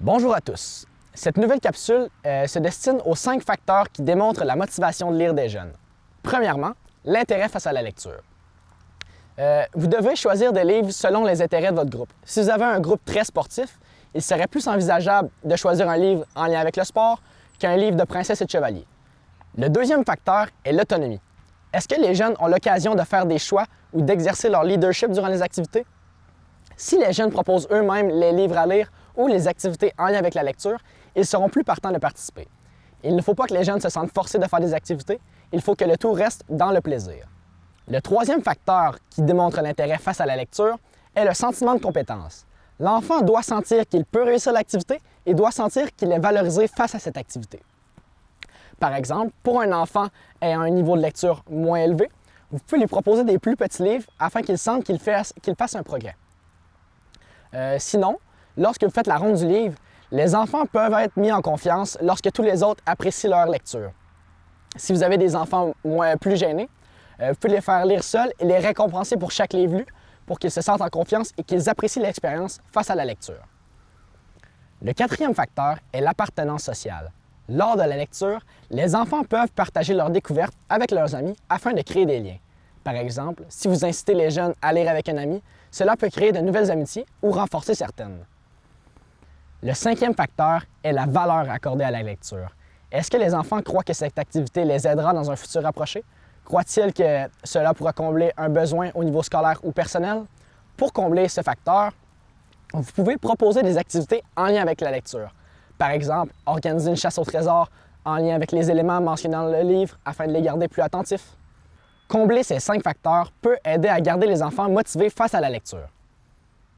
Bonjour à tous. Cette nouvelle capsule se destine aux 5 facteurs qui démontrent la motivation de lire des jeunes. Premièrement, l'intérêt face à la lecture. Vous devrez choisir des livres selon les intérêts de votre groupe. Si vous avez un groupe très sportif, il serait plus envisageable de choisir un livre en lien avec le sport qu'un livre de princesse et de chevalier. Le deuxième facteur est l'autonomie. Est-ce que les jeunes ont l'occasion de faire des choix ou d'exercer leur leadership durant les activités? Si les jeunes proposent eux-mêmes les livres à lire ou les activités en lien avec la lecture, ils seront plus partants de participer. Il ne faut pas que les jeunes se sentent forcés de faire des activités, il faut que le tout reste dans le plaisir. Le troisième facteur qui démontre l'intérêt face à la lecture est le sentiment de compétence. L'enfant doit sentir qu'il peut réussir l'activité et doit sentir qu'il est valorisé face à cette activité. Par exemple, pour un enfant ayant un niveau de lecture moins élevé, vous pouvez lui proposer des plus petits livres afin qu'il sente qu'il fasse un progrès. Sinon, lorsque vous faites la ronde du livre, les enfants peuvent être mis en confiance lorsque tous les autres apprécient leur lecture. Si vous avez des enfants plus gênés, vous pouvez les faire lire seuls et les récompenser pour chaque livre lu pour qu'ils se sentent en confiance et qu'ils apprécient l'expérience face à la lecture. Le quatrième facteur est l'appartenance sociale. Lors de la lecture, les enfants peuvent partager leurs découvertes avec leurs amis afin de créer des liens. Par exemple, si vous incitez les jeunes à lire avec un ami, cela peut créer de nouvelles amitiés ou renforcer certaines. Le cinquième facteur est la valeur accordée à la lecture. Est-ce que les enfants croient que cette activité les aidera dans un futur approché? Croient-ils que cela pourra combler un besoin au niveau scolaire ou personnel? Pour combler ce facteur, vous pouvez proposer des activités en lien avec la lecture. Par exemple, organiser une chasse au trésor en lien avec les éléments mentionnés dans le livre afin de les garder plus attentifs. Combler ces 5 facteurs peut aider à garder les enfants motivés face à la lecture.